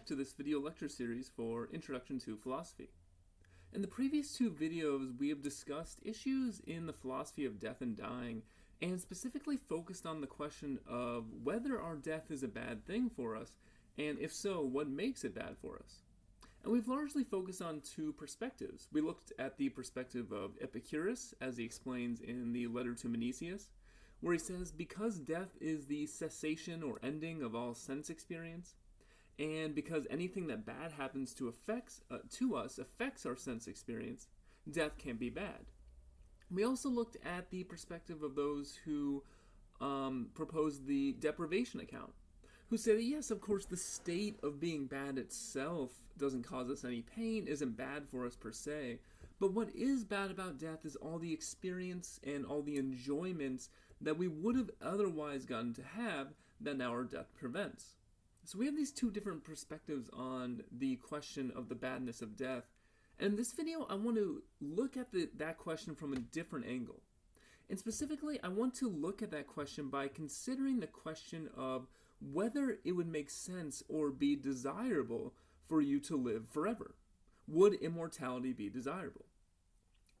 to this video lecture series for Introduction to Philosophy. In the previous two videos, we have discussed issues in the philosophy of death and dying, and specifically focused on the question of whether our death is a bad thing for us, and if so, what makes it bad for us. And we've largely focused on two perspectives. We looked at the perspective of Epicurus, as he explains in the letter to Menesius, where he says, because death is the cessation or ending of all sense experience, and because anything that bad happens to us affects our sense experience, death can be bad. We also looked at the perspective of those who propose the deprivation account, who say that yes, of course, the state of being bad itself doesn't cause us any pain, isn't bad for us per se, but what is bad about death is all the experience and all the enjoyments that we would have otherwise gotten to have that now our death prevents. So we have these two different perspectives on the question of the badness of death. And in this video, I want to look at that question from a different angle. And specifically, I want to look at that question by considering the question of whether it would make sense or be desirable for you to live forever. Would immortality be desirable?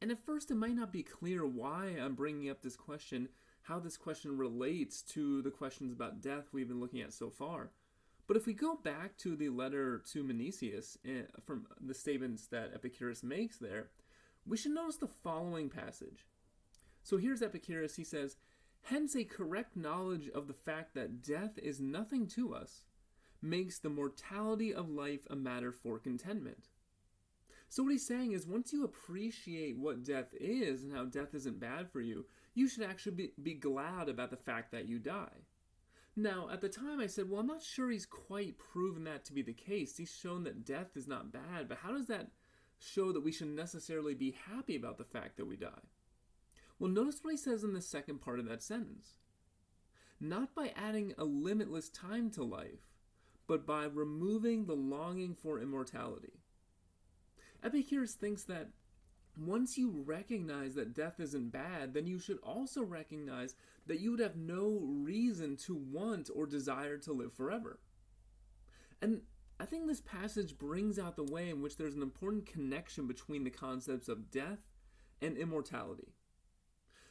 And at first, it might not be clear why I'm bringing up this question, how this question relates to the questions about death we've been looking at so far. But if we go back to the letter to Menesius, from the statements that Epicurus makes there, we should notice the following passage. So here's Epicurus. He says, hence a correct knowledge of the fact that death is nothing to us makes the mortality of life a matter for contentment. So what he's saying is, once you appreciate what death is and how death isn't bad for you, you should actually be glad about the fact that you die. Now, at the time I said, well, I'm not sure he's quite proven that to be the case. He's shown that death is not bad, but how does that show that we should necessarily be happy about the fact that we die? Well, notice what he says in the second part of that sentence. Not by adding a limitless time to life, but by removing the longing for immortality. Epicurus thinks that once you recognize that death isn't bad, then you should also recognize that you would have no reason to want or desire to live forever. And I think this passage brings out the way in which there's an important connection between the concepts of death and immortality.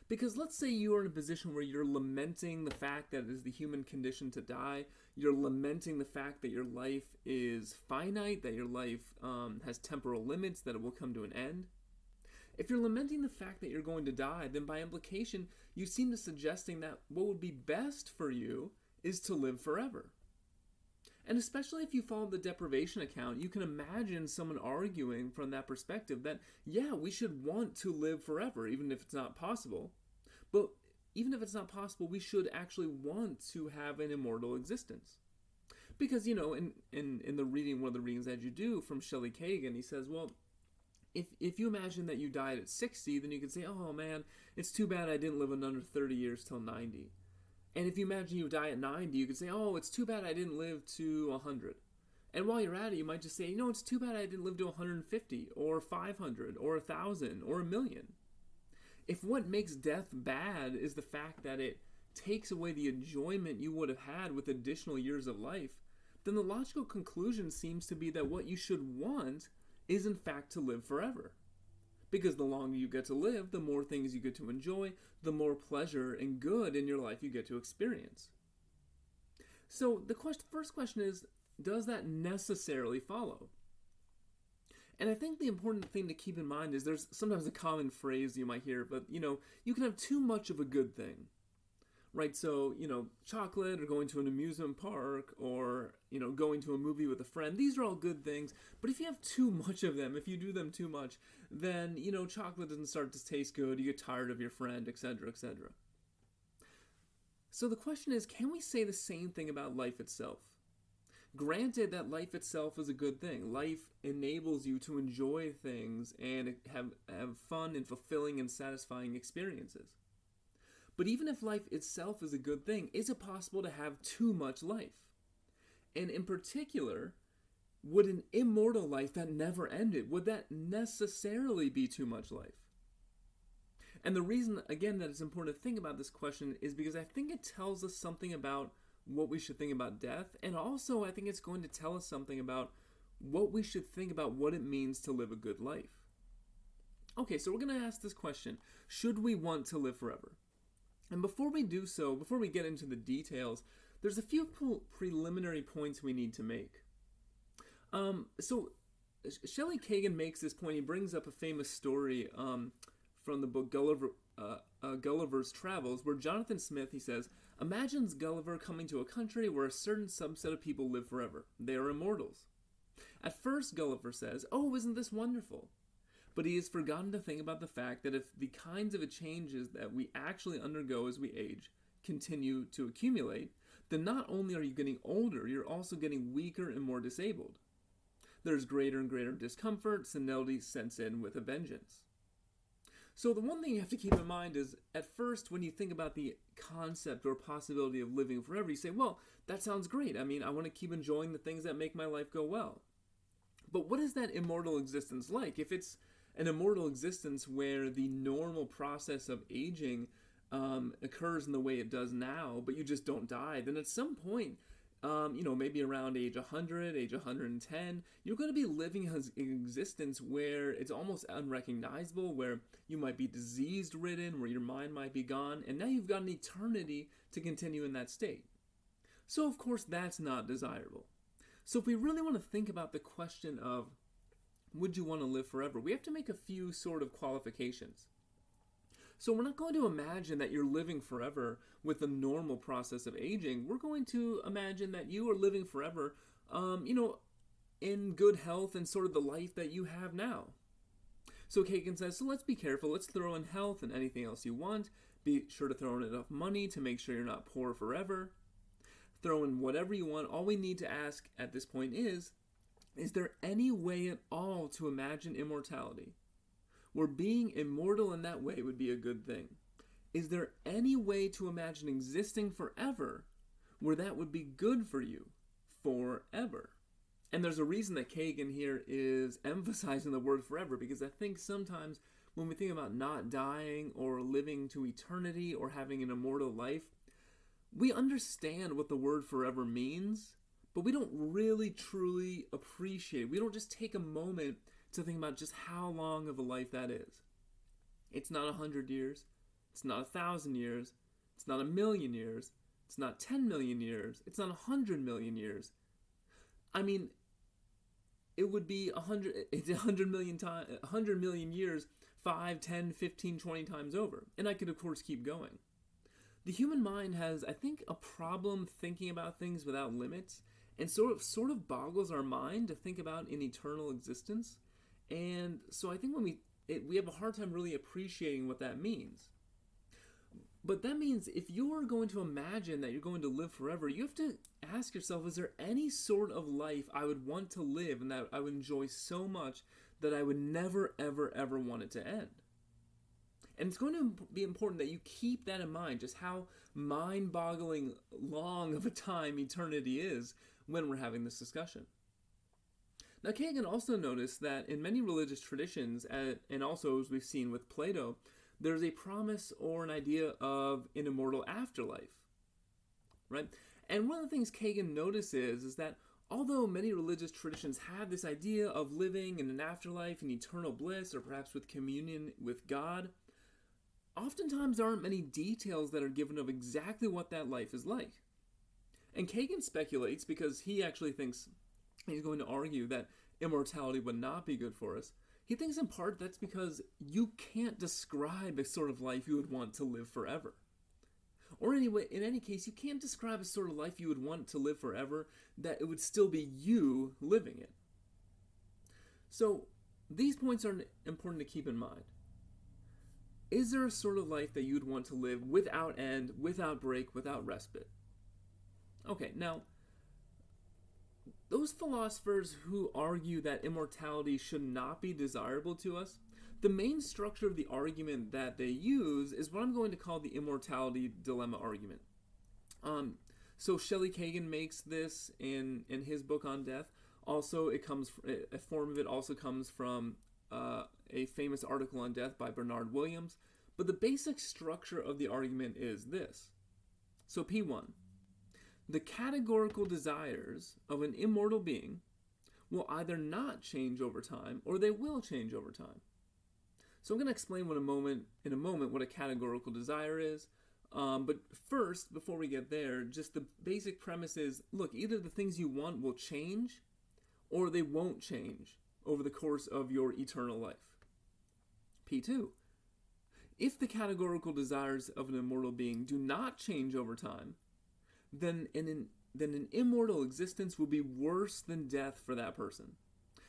Because let's say you are in a position where you're lamenting the fact that it is the human condition to die, you're lamenting the fact that your life is finite, that your life has temporal limits, that it will come to an end. If you're lamenting the fact that you're going to die, then by implication, you seem to suggesting that what would be best for you is to live forever. And especially if you follow the deprivation account, you can imagine someone arguing from that perspective that, yeah, we should want to live forever, even if it's not possible. But even if it's not possible, we should actually want to have an immortal existence. Because, in the reading, one of the readings that you do from Shelly Kagan, he says, well, if you imagine that you died at 60, then you could say, oh man, it's too bad I didn't live another 30 years till 90. And if you imagine you die at 90, you could say, oh, it's too bad I didn't live to 100. And while you're at it, you might just say, it's too bad I didn't live to 150, or 500, or 1,000, or 1,000,000. If what makes death bad is the fact that it takes away the enjoyment you would have had with additional years of life, then the logical conclusion seems to be that what you should want is in fact to live forever. Because the longer you get to live, the more things you get to enjoy, the more pleasure and good in your life you get to experience. So the first question is, does that necessarily follow? And I think the important thing to keep in mind is there's sometimes a common phrase you might hear, but you can have too much of a good thing. Right, so, chocolate or going to an amusement park or, going to a movie with a friend, these are all good things. But if you have too much of them, if you do them too much, then, chocolate doesn't start to taste good, you get tired of your friend, etc., etc. So the question is, can we say the same thing about life itself? Granted that life itself is a good thing. Life enables you to enjoy things and have fun and fulfilling and satisfying experiences. But even if life itself is a good thing, is it possible to have too much life? And in particular, would an immortal life that never ended, would that necessarily be too much life? And the reason, again, that it's important to think about this question is because I think it tells us something about what we should think about death, and also I think it's going to tell us something about what we should think about what it means to live a good life. Okay, so we're going to ask this question: should we want to live forever? And before we do so, before we get into the details, there's a few preliminary points we need to make. So Shelly Kagan makes this point. He brings up a famous story from the book Gulliver's Travels, where Jonathan Smith, he says, imagines Gulliver coming to a country where a certain subset of people live forever. They are immortals. At first, Gulliver says, oh, isn't this wonderful? But he has forgotten to think about the fact that if the kinds of changes that we actually undergo as we age continue to accumulate, then not only are you getting older, you're also getting weaker and more disabled. There's greater and greater discomfort, senility sets in with a vengeance. So the one thing you have to keep in mind is, at first, when you think about the concept or possibility of living forever, you say, well, that sounds great. I mean, I want to keep enjoying the things that make my life go well. But what is that immortal existence like? If it's an immortal existence where the normal process of aging occurs in the way it does now, but you just don't die, then at some point, maybe around age 100, age 110, you're going to be living an existence where it's almost unrecognizable, where you might be disease-ridden, where your mind might be gone, and now you've got an eternity to continue in that state. So, of course, that's not desirable. So if we really want to think about the question of, would you want to live forever, we have to make a few sort of qualifications. So we're not going to imagine that you're living forever with the normal process of aging. We're going to imagine that you are living forever, in good health and sort of the life that you have now. So Kagan says, so let's be careful. Let's throw in health and anything else you want. Be sure to throw in enough money to make sure you're not poor forever. Throw in whatever you want. All we need to ask at this point is there any way at all to imagine immortality, where being immortal in that way would be a good thing? Is there any way to imagine existing forever where that would be good for you forever? And there's a reason that Kagan here is emphasizing the word forever, because I think sometimes when we think about not dying or living to eternity or having an immortal life, we understand what the word forever means, but we don't really truly appreciate it. We don't just take a moment to think about just how long of a life that is. It's not 100 years. It's not 1,000 years. It's not 1,000,000 years. It's not 10 million years. It's not 100 million years. I mean, it would be 100 million years, 5, 10, 15, 20 times over. And I could, of course, keep going. The human mind has, I think, a problem thinking about things without limits, and sort of boggles our mind to think about an eternal existence. And so I think when we have a hard time really appreciating what that means. But that means if you're going to imagine that you're going to live forever, you have to ask yourself, is there any sort of life I would want to live and that I would enjoy so much that I would never, ever, ever want it to end? And it's going to be important that you keep that in mind, just how mind-boggling long of a time eternity is when we're having this discussion. Now, Kagan also noticed that in many religious traditions, and also as we've seen with Plato, there's a promise or an idea of an immortal afterlife, right? And one of the things Kagan notices is that although many religious traditions have this idea of living in an afterlife and eternal bliss, or perhaps with communion with God, oftentimes there aren't many details that are given of exactly what that life is like. And Kagan speculates, because he actually thinks he's going to argue that immortality would not be good for us. He thinks in part that's because you can't describe a sort of life you would want to live forever. Or anyway, in any case, you can't describe a sort of life you would want to live forever that it would still be you living it. So these points are important to keep in mind. Is there a sort of life that you'd want to live without end, without break, without respite? Okay, now, those philosophers who argue that immortality should not be desirable to us, the main structure of the argument that they use is what I'm going to call the Immortality Dilemma argument. So Shelly Kagan makes this in his book on death. Also, a form of it also comes from a famous article on death by Bernard Williams. But the basic structure of the argument is this. So P1. the categorical desires of an immortal being will either not change over time or they will change over time. So I'm going to explain in a moment what a categorical desire is. But first, before we get there, just the basic premise is, look, either the things you want will change or they won't change over the course of your eternal life. P2. If the categorical desires of an immortal being do not change over time, then an immortal existence will be worse than death for that person.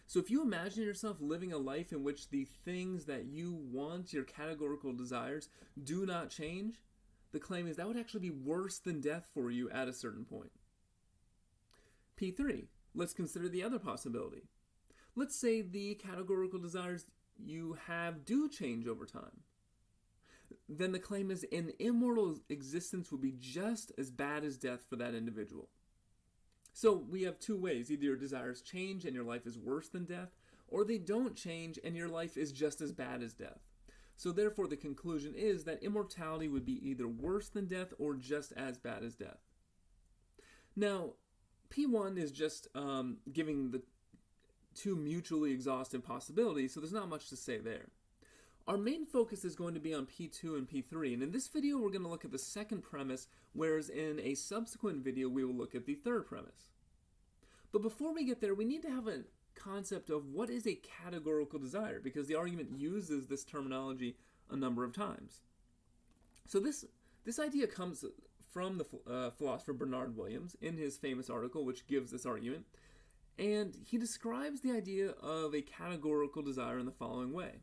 So if you imagine yourself living a life in which the things that you want, your categorical desires, do not change, the claim is that would actually be worse than death for you at a certain point. P3. Let's consider the other possibility. Let's say the categorical desires you have do change over time. Then the claim is an immortal existence will be just as bad as death for that individual. So we have two ways. Either your desires change and your life is worse than death, or they don't change and your life is just as bad as death. So therefore the conclusion is that immortality would be either worse than death or just as bad as death. Now, P1 is just giving the two mutually exhaustive possibilities, so there's not much to say there. Our main focus is going to be on P2 and P3, and in this video we're going to look at the second premise, whereas in a subsequent video we will look at the third premise. But before we get there, we need to have a concept of what is a categorical desire, because the argument uses this terminology a number of times. So this idea comes from the philosopher Bernard Williams in his famous article which gives this argument, and he describes the idea of a categorical desire in the following way.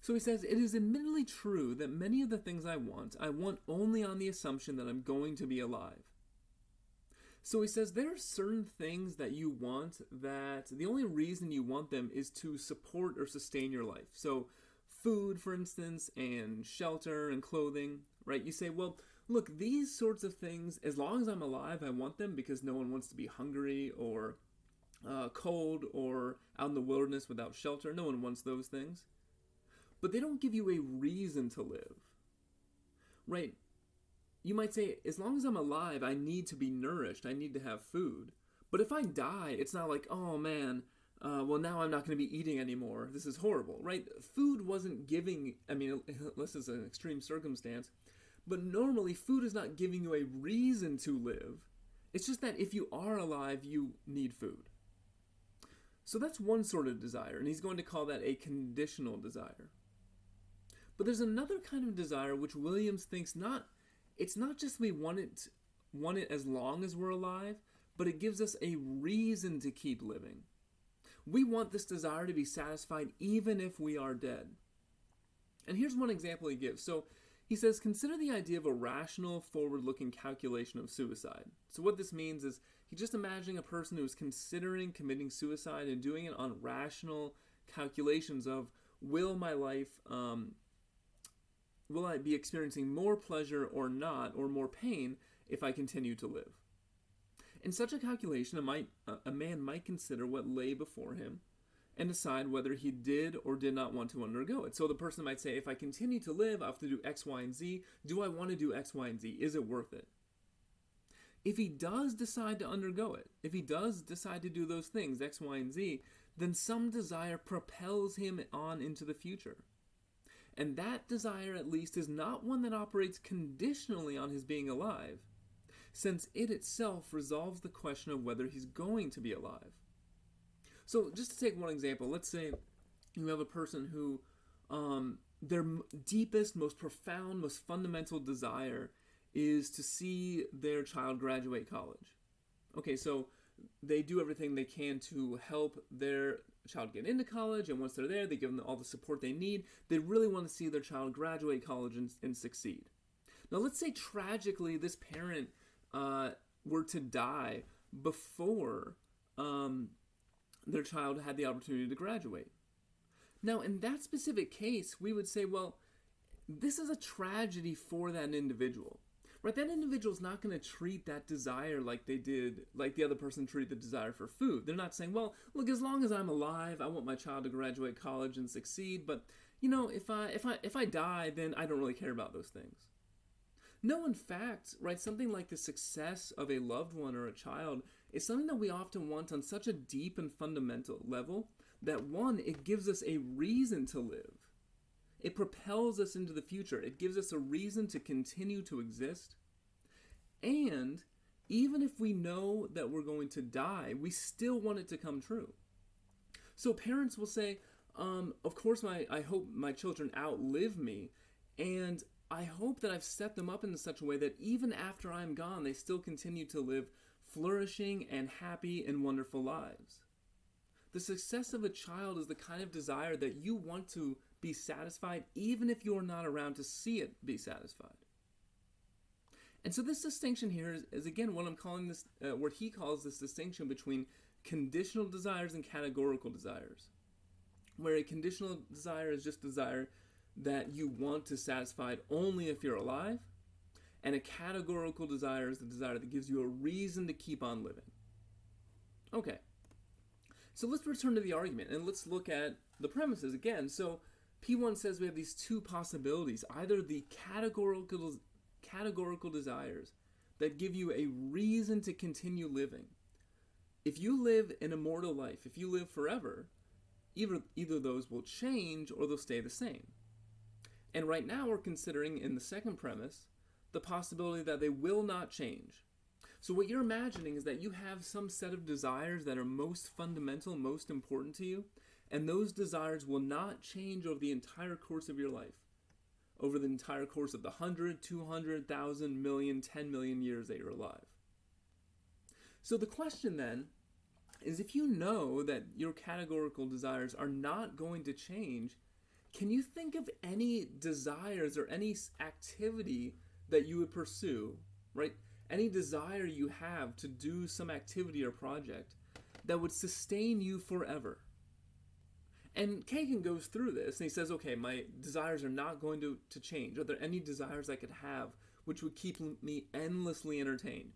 So he says, it is admittedly true that many of the things I want only on the assumption that I'm going to be alive. So he says there are certain things that you want that the only reason you want them is to support or sustain your life. So food, for instance, and shelter and clothing, right? You say, well, look, these sorts of things, as long as I'm alive, I want them because no one wants to be hungry or cold or out in the wilderness without shelter. No one wants those things. But they don't give you a reason to live, right? You might say, as long as I'm alive, I need to be nourished. I need to have food. But if I die, it's not like, oh man, well now I'm not going to be eating anymore. This is horrible, right? Food wasn't giving, unless it's an extreme circumstance, but normally food is not giving you a reason to live. It's just that if you are alive, you need food. So that's one sort of desire, and he's going to call that a conditional desire. But there's another kind of desire which Williams thinks it's not just we want it as long as we're alive, but it gives us a reason to keep living. We want this desire to be satisfied even if we are dead. And here's one example he gives. So he says, consider the idea of a rational, forward-looking calculation of suicide. So what this means is he's just imagining a person who is considering committing suicide and doing it on rational calculations of, will my life, will I be experiencing more pleasure or not, or more pain if I continue to live? In such a calculation, a man might consider what lay before him and decide whether he did or did not want to undergo it. So the person might say, if I continue to live, I have to do X, Y, and Z. Do I want to do X, Y, and Z? Is it worth it? If he does decide to undergo it, if he does decide to do those things, X, Y, and Z, then some desire propels him on into the future. And that desire, at least, is not one that operates conditionally on his being alive, since it itself resolves the question of whether he's going to be alive. So just to take one example, let's say you have a person who their deepest, most profound, most fundamental desire is to see their child graduate college. Okay, so they do everything they can to help their child get into college, and once they're there, they give them all the support they need. They really want to see their child graduate college and succeed. Now, let's say tragically this parent were to die before their child had the opportunity to graduate. Now, in that specific case, we would say, well, this is a tragedy for that individual. Right, that individual's not going to treat that desire like the other person treated the desire for food. They're not saying, well, look, as long as I'm alive, I want my child to graduate college and succeed, but, if I die, then I don't really care about those things. No, in fact, right, something like the success of a loved one or a child is something that we often want on such a deep and fundamental level that, one, it gives us a reason to live. It propels us into the future. It gives us a reason to continue to exist. And even if we know that we're going to die, we still want it to come true. So parents will say, of course, I hope my children outlive me, and I hope that I've set them up in such a way that even after I'm gone, they still continue to live flourishing and happy and wonderful lives. The success of a child is the kind of desire that you want to be satisfied even if you're not around to see it be satisfied. And so this distinction here is again what I'm calling this, what he calls this distinction between conditional desires and categorical desires. Where a conditional desire is just desire that you want to satisfy only if you're alive, and a categorical desire is the desire that gives you a reason to keep on living. Okay, so let's return to the argument and let's look at the premises again. So P1 says we have these two possibilities, either the categorical desires that give you a reason to continue living. If you live an immortal life, if you live forever, either those will change or they'll stay the same. And right now we're considering in the second premise the possibility that they will not change. So what you're imagining is that you have some set of desires that are most fundamental, most important to you, and those desires will not change over the entire course of your life, over the entire course of the 100, 200, 1,000, million, 10 million years that you're alive. So the question then is, if you know that your categorical desires are not going to change, can you think of any desires or any activity that you would pursue, right? Any desire you have to do some activity or project that would sustain you forever? And Kagan goes through this and he says, okay, my desires are not going to change. Are there any desires I could have which would keep me endlessly entertained?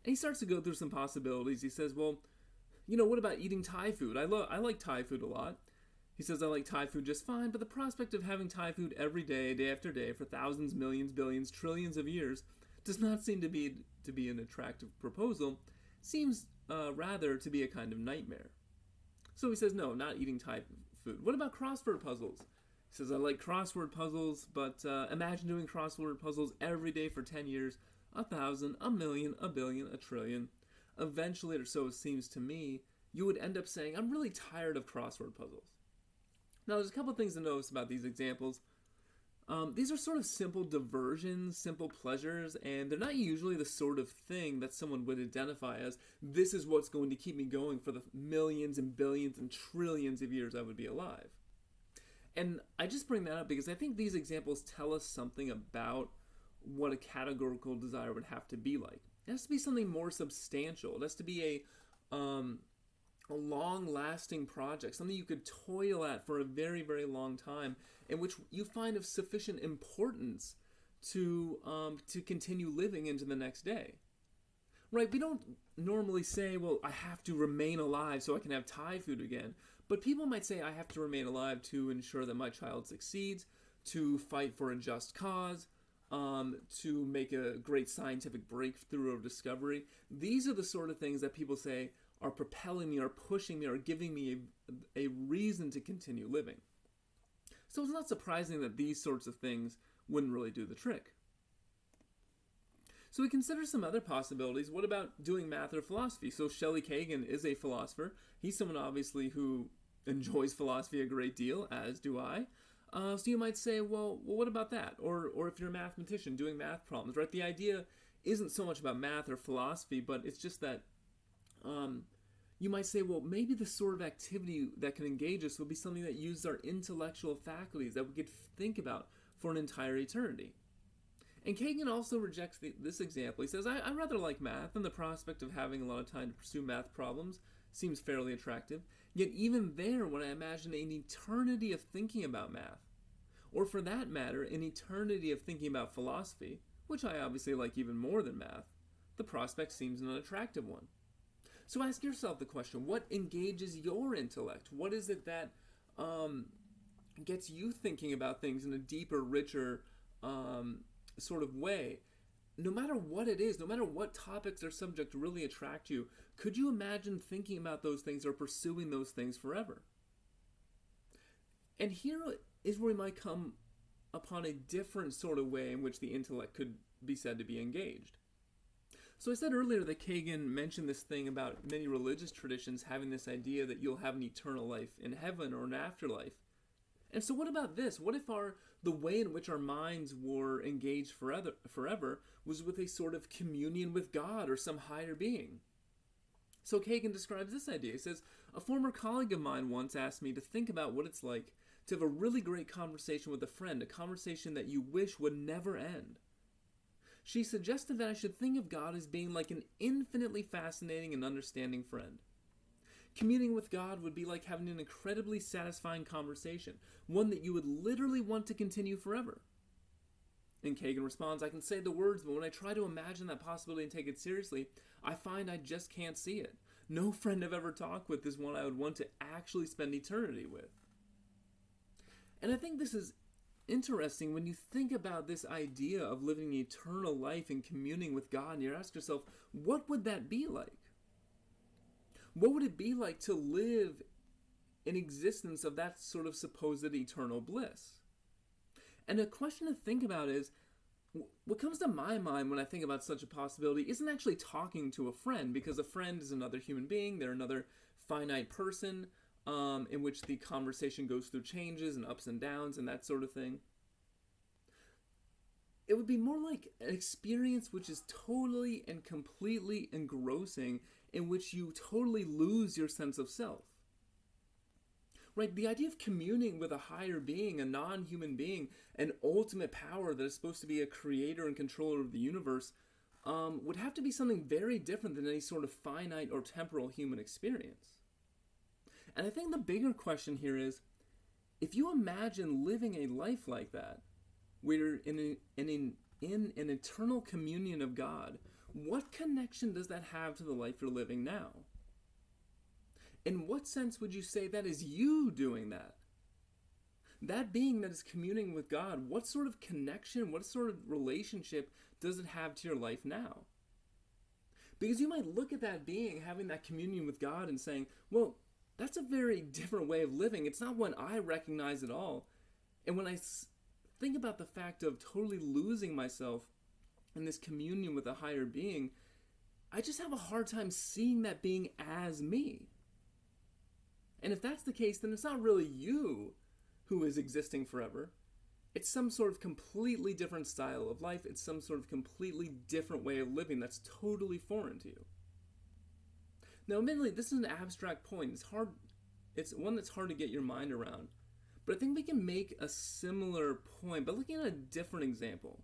And he starts to go through some possibilities. He says, well, what about eating Thai food? I like Thai food a lot. He says, I like Thai food just fine, but the prospect of having Thai food every day, day after day, for thousands, millions, billions, trillions of years does not seem to be an attractive proposal. Seems rather to be a kind of nightmare. So he says, no, not eating Thai food. What about crossword puzzles? He says, I like crossword puzzles, but imagine doing crossword puzzles every day for 10 years, 1,000, a million, a billion, a trillion. Eventually, or so it seems to me, you would end up saying, I'm really tired of crossword puzzles. Now, there's a couple things to notice about these examples. These are sort of simple diversions, simple pleasures, and they're not usually the sort of thing that someone would identify as, this is what's going to keep me going for the millions and billions and trillions of years I would be alive. And I just bring that up because I think these examples tell us something about what a categorical desire would have to be like. It has to be something more substantial. It has to be a long-lasting project, something you could toil at for a very, very long time, in which you find of sufficient importance to continue living into the next day. Right? We don't normally say, well, I have to remain alive so I can have Thai food again. But people might say, I have to remain alive to ensure that my child succeeds, to fight for a just cause, to make a great scientific breakthrough or discovery. These are the sort of things that people say are propelling me, are pushing me, are giving me a reason to continue living. So it's not surprising that these sorts of things wouldn't really do the trick. So we consider some other possibilities. What about doing math or philosophy? So Shelly Kagan is a philosopher. He's someone obviously who enjoys philosophy a great deal, as do I. So you might say, well, what about that? Or if you're a mathematician doing math problems, right? The idea isn't so much about math or philosophy, but it's just that you might say, well, maybe the sort of activity that can engage us will be something that uses our intellectual faculties that we could think about for an entire eternity. And Kagan also rejects this example. He says, I rather like math, and the prospect of having a lot of time to pursue math problems seems fairly attractive. Yet even there, when I imagine an eternity of thinking about math, or for that matter, an eternity of thinking about philosophy, which I obviously like even more than math, the prospect seems an unattractive one. So ask yourself the question, what engages your intellect? What is it that gets you thinking about things in a deeper, richer sort of way? no matter what it is, no matter what topics or subject really attract you, could you imagine thinking about those things or pursuing those things forever? And here is where we might come upon a different sort of way in which the intellect could be said to be engaged. So I said earlier that Kagan mentioned this thing about many religious traditions having this idea that you'll have an eternal life in heaven or an afterlife. And so what about this? What if the way in which our minds were engaged forever was with a sort of communion with God or some higher being? So Kagan describes this idea. He says, a former colleague of mine once asked me to think about what it's like to have a really great conversation with a friend, a conversation that you wish would never end. She suggested that I should think of God as being like an infinitely fascinating and understanding friend. Communing with God would be like having an incredibly satisfying conversation, one that you would literally want to continue forever. And Kagan responds, I can say the words, but when I try to imagine that possibility and take it seriously, I find I just can't see it. No friend I've ever talked with is one I would want to actually spend eternity with. And I think this is interesting when you think about this idea of living an eternal life and communing with God, and you ask yourself, what would that be like? What would it be like to live an existence of that sort of supposed eternal bliss? And a question to think about is, what comes to my mind when I think about such a possibility isn't actually talking to a friend, because a friend is another human being, they're another finite person, in which the conversation goes through changes and ups and downs and that sort of thing. It would be more like an experience which is totally and completely engrossing, in which you totally lose your sense of self. Right? The idea of communing with a higher being, a non-human being, an ultimate power that is supposed to be a creator and controller of the universe, would have to be something very different than any sort of finite or temporal human experience. And I think the bigger question here is, if you imagine living a life like that, where you're in an eternal communion of God, what connection does that have to the life you're living now? In what sense would you say that is you doing that? That being that is communing with God, what sort of connection, what sort of relationship does it have to your life now? Because you might look at that being having that communion with God and saying, well, that's a very different way of living. It's not one I recognize at all. And when I think about the fact of totally losing myself in this communion with a higher being, I just have a hard time seeing that being as me. And if that's the case, then it's not really you who is existing forever. It's some sort of completely different style of life. It's some sort of completely different way of living that's totally foreign to you. Now, admittedly, this is an abstract point. It's one that's hard to get your mind around. But I think we can make a similar point by looking at a different example.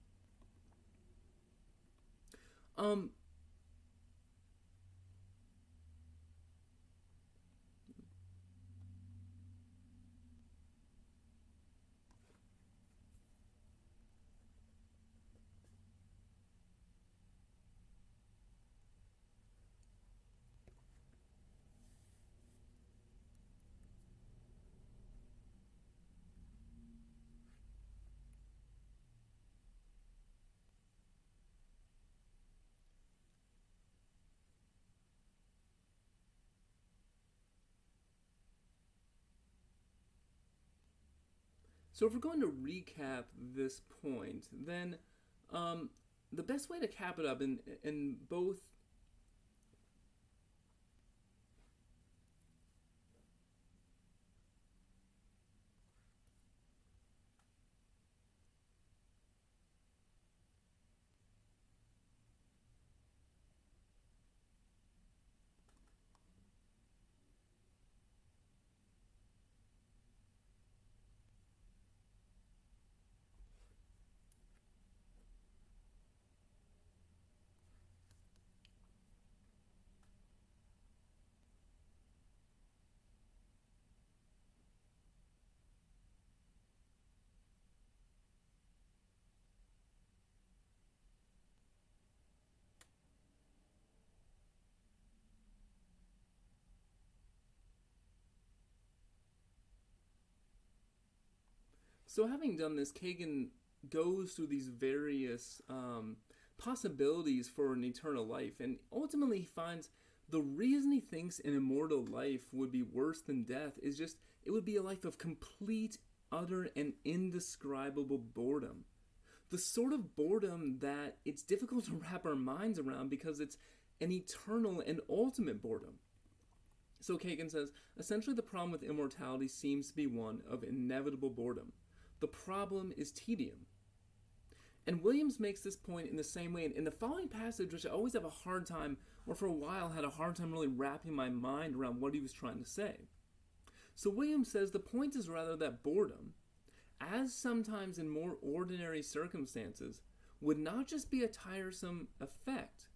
So if we're going to recap this point, then the best way to cap it up in both So having done this, Kagan goes through these various possibilities for an eternal life, and ultimately he finds the reason he thinks an immortal life would be worse than death is just it would be a life of complete, utter, and indescribable boredom. The sort of boredom that it's difficult to wrap our minds around because it's an eternal and ultimate boredom. So Kagan says, essentially the problem with immortality seems to be one of inevitable boredom. The problem is tedium. And Williams makes this point in the same way in the following passage, which I always have a hard time, or for a while had a hard time really wrapping my mind around what he was trying to say. So Williams says the point is rather that boredom, as sometimes in more ordinary circumstances, would not just be a tiresome effect,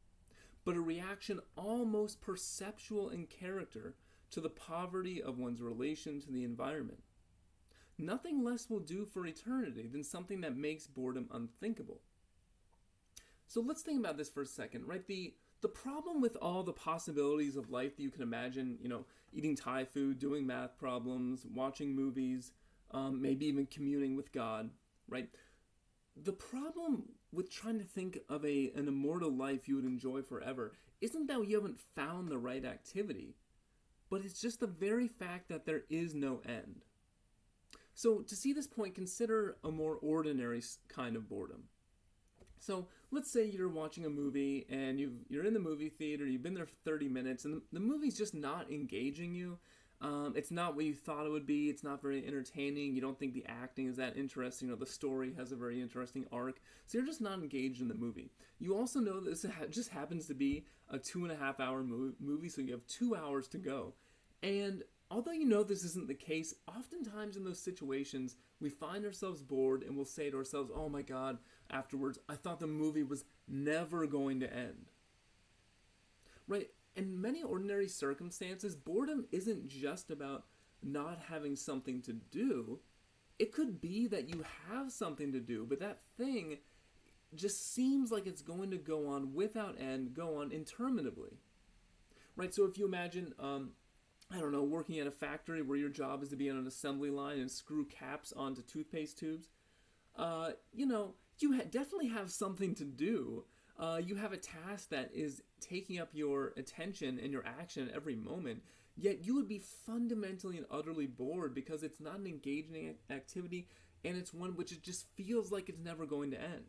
but a reaction almost perceptual in character to the poverty of one's relation to the environment. Nothing less will do for eternity than something that makes boredom unthinkable. So let's think about this for a second, right? The problem with all the possibilities of life that you can imagine, eating Thai food, doing math problems, watching movies, maybe even communing with God, right? The problem with trying to think of an immortal life you would enjoy forever isn't that you haven't found the right activity, but it's just the very fact that there is no end. So to see this point, consider a more ordinary kind of boredom. So let's say you're watching a movie and you're in the movie theater, you've been there for 30 minutes, and the movie's just not engaging you. It's not what you thought it would be. It's not very entertaining. You don't think the acting is that interesting, or the story has a very interesting arc. So you're just not engaged in the movie. You also know that this just happens to be a 2.5 hour movie, so you have 2 hours to go. And although you know this isn't the case, oftentimes in those situations, we find ourselves bored and we'll say to ourselves, oh my God, afterwards, I thought the movie was never going to end. Right? In many ordinary circumstances, boredom isn't just about not having something to do. It could be that you have something to do, but that thing just seems like it's going to go on without end, go on interminably. Right? So if you imagine, working at a factory where your job is to be on an assembly line and screw caps onto toothpaste tubes, you definitely have something to do. You have a task that is taking up your attention and your action at every moment, yet you would be fundamentally and utterly bored because it's not an engaging activity, and it's one which it just feels like it's never going to end.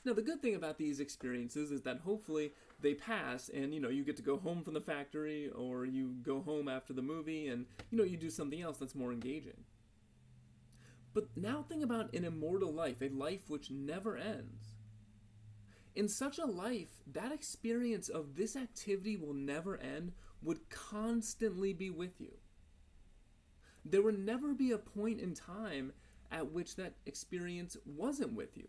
Now, the good thing about these experiences is that hopefully they pass and, you get to go home from the factory, or you go home after the movie and, you do something else that's more engaging. But now think about an immortal life, a life which never ends. In such a life, that experience of this activity will never end would constantly be with you. There would never be a point in time at which that experience wasn't with you.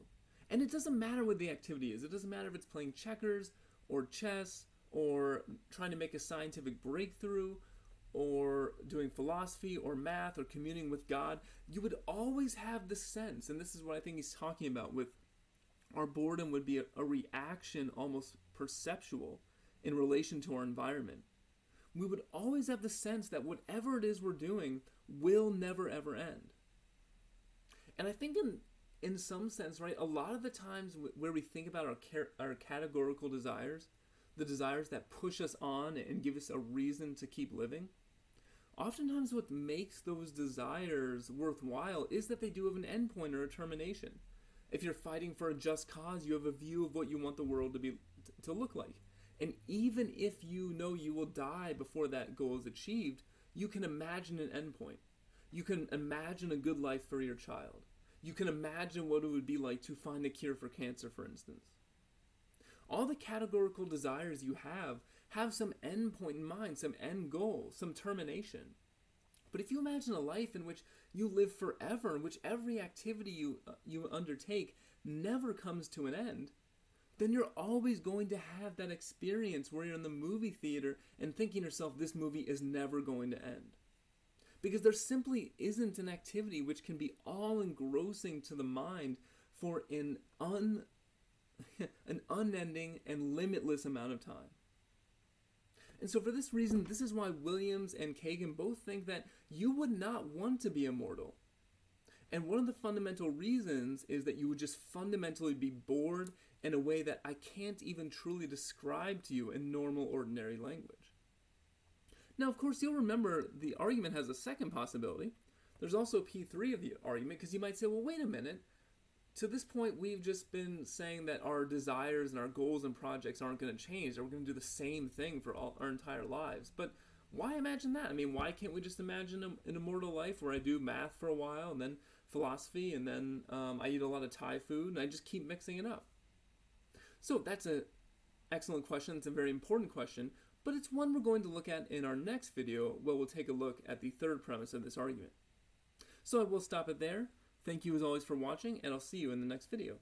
And it doesn't matter what the activity is. It doesn't matter if it's playing checkers or chess or trying to make a scientific breakthrough or doing philosophy or math or communing with God. You would always have the sense, and this is what I think he's talking about with our boredom would be a reaction almost perceptual in relation to our environment. We would always have the sense that whatever it is we're doing will never ever end. And I think in some sense, right, a lot of the times where we think about our categorical desires, the desires that push us on and give us a reason to keep living, oftentimes what makes those desires worthwhile is that they do have an endpoint or a termination. If you're fighting for a just cause, you have a view of what you want the world to look like. And even if you know you will die before that goal is achieved, you can imagine an endpoint. You can imagine a good life for your child. You can imagine what it would be like to find a cure for cancer, for instance. All the categorical desires you have some endpoint in mind, some end goal, some termination. But if you imagine a life in which you live forever, in which every activity you undertake never comes to an end, then you're always going to have that experience where you're in the movie theater and thinking to yourself, this movie is never going to end. Because there simply isn't an activity which can be all engrossing to the mind for an unending and limitless amount of time. And so for this reason, this is why Williams and Kagan both think that you would not want to be immortal. And one of the fundamental reasons is that you would just fundamentally be bored in a way that I can't even truly describe to you in normal, ordinary language. Now, of course, you'll remember the argument has a second possibility. There's also P3 of the argument, because you might say, well, wait a minute. To this point, we've just been saying that our desires and our goals and projects aren't going to change, that we're going to do the same thing for all our entire lives. But why imagine that? I mean, why can't we just imagine an immortal life where I do math for a while, and then philosophy, and then I eat a lot of Thai food, and I just keep mixing it up? So that's an excellent question. It's a very important question, but it's one we're going to look at in our next video, where we'll take a look at the third premise of this argument. So I will stop it there. Thank you as always for watching, and I'll see you in the next video.